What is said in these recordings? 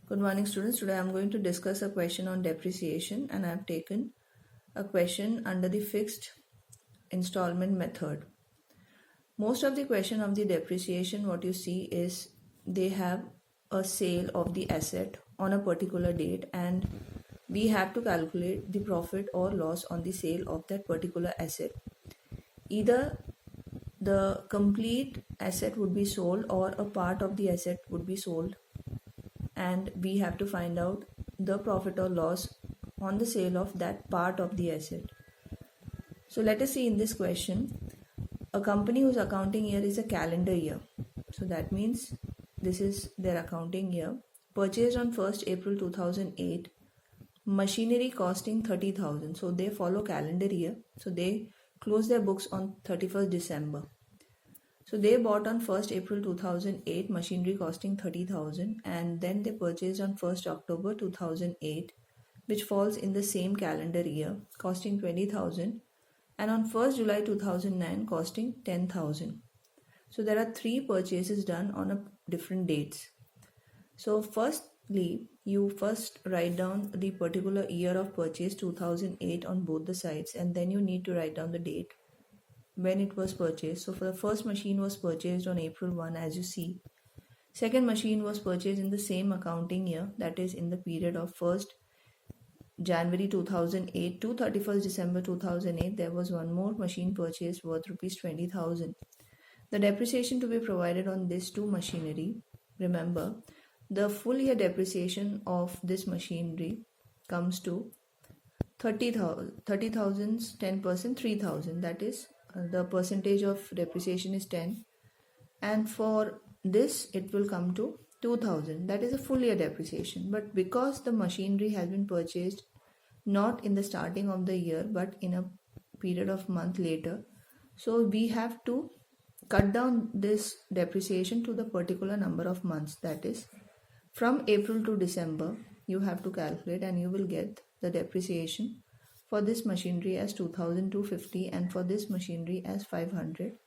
Good morning, students. Today I am going to discuss a question on depreciation, and I have taken a question under the fixed installment method. Most of the question of the depreciation, what you see is they have a sale of the asset on a particular date, and we have to calculate the profit or loss on the sale of that particular asset. Either the complete asset would be sold or a part of the asset would be sold, and we have to find out the profit or loss on the sale of that part of the asset. So let us see in this question, a company whose accounting year is a calendar year. So that means this is their accounting year. Purchased on 1st April 2008, machinery costing 30,000. So they follow calendar year. So they close their books on 31st December. So they bought on 1st April 2008 machinery costing 30,000, and then they purchased on 1st October 2008, which falls in the same calendar year, costing 20,000, and on 1st July 2009 costing 10,000. So there are three purchases done on a different dates. So firstly, you first write down the particular year of purchase 2008 on both the sides, and then you need to write down the date when it was purchased. So for the first machine was purchased on April 1, as you see. Second machine was purchased in the same accounting year, that is in the period of 1st January 2008 to 31st December 2008. There was one more machine purchased worth rupees 20,000. The depreciation to be provided on this two machinery, remember, the full year depreciation of this machinery comes to 30,000, 10%, 3,000, that is the percentage of depreciation is 10, and for this it will come to 2,000, that is a full year depreciation. But because the machinery has been purchased not in the starting of the year but in a period of month later, so we have to cut down this depreciation to the particular number of months, that is from April to December you have to calculate, and you will get the depreciation for this machinery as 2,250 and for this machinery as 500.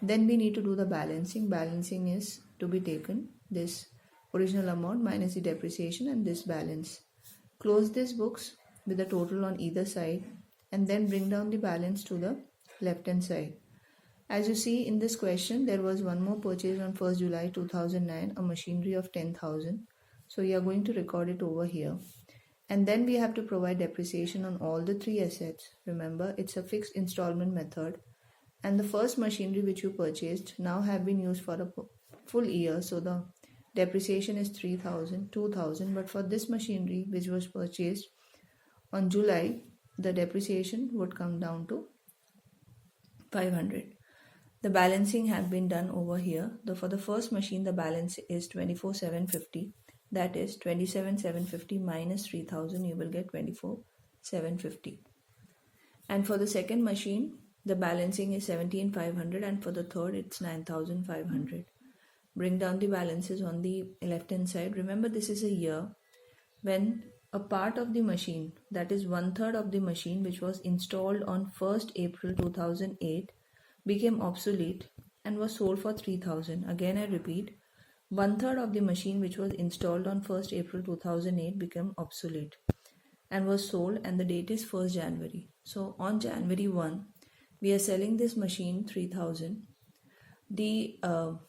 Then we need to do the balancing. Balancing is to be taken this original amount minus the depreciation and this balance. Close these books with the total on either side, and then bring down the balance to the left hand side. As you see in this question, there was one more purchase on 1st July 2009, a machinery of 10,000. So you are going to record it over here. And then we have to provide depreciation on all the three assets. Remember, it's a fixed installment method. And the first machinery which you purchased now have been used for a full year. So the depreciation is 3,000, 2,000. But for this machinery which was purchased on July, the depreciation would come down to 500. The balancing have been done over here. For the first machine, the balance is 24,750. That is 27,750 minus 3,000, you will get 24,750. And for the second machine, the balancing is 17,500, and for the third, it's 9,500. Bring down the balances on the left hand side. Remember, this is a year when a part of the machine, that is 1/3 of the machine which was installed on 1st April 2008, became obsolete and was sold for 3,000. Again, I repeat, 1/3 of the machine which was installed on 1st April 2008 became obsolete and was sold, and the date is 1st January. So on January 1, we are selling this machine 3,000. The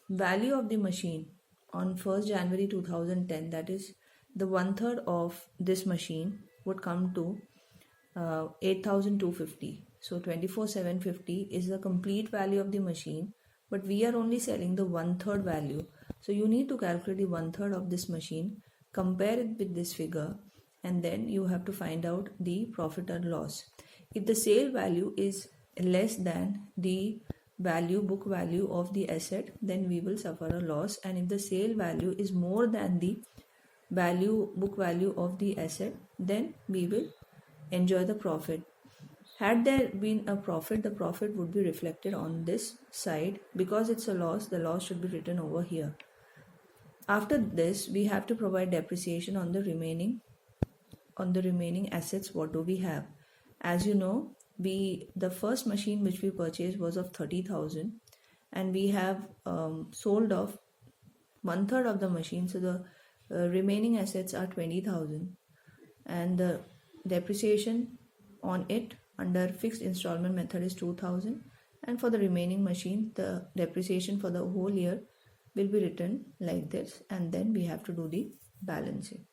value of the machine on 1st January 2010, that is the 1/3 of this machine, would come to 8,250. So 24,750 is the complete value of the machine, but we are only selling the 1/3 value. So you need to calculate the 1/3 of this machine, compare it with this figure, and then you have to find out the profit or loss. If the sale value is less than the book value of the asset, then we will suffer a loss, and if the sale value is more than the book value of the asset, then we will enjoy the profit. Had there been a profit, the profit would be reflected on this side. Because it's a loss, the loss should be written over here. After this, we have to provide depreciation on the remaining assets. What do we have? As you know, the first machine which we purchased was of 30,000, and we have sold off 1/3 of the machine. So the remaining assets are 20,000 and the depreciation on it under fixed installment method is 2,000, and for the remaining machine the depreciation for the whole year will be written like this, and then we have to do the balancing.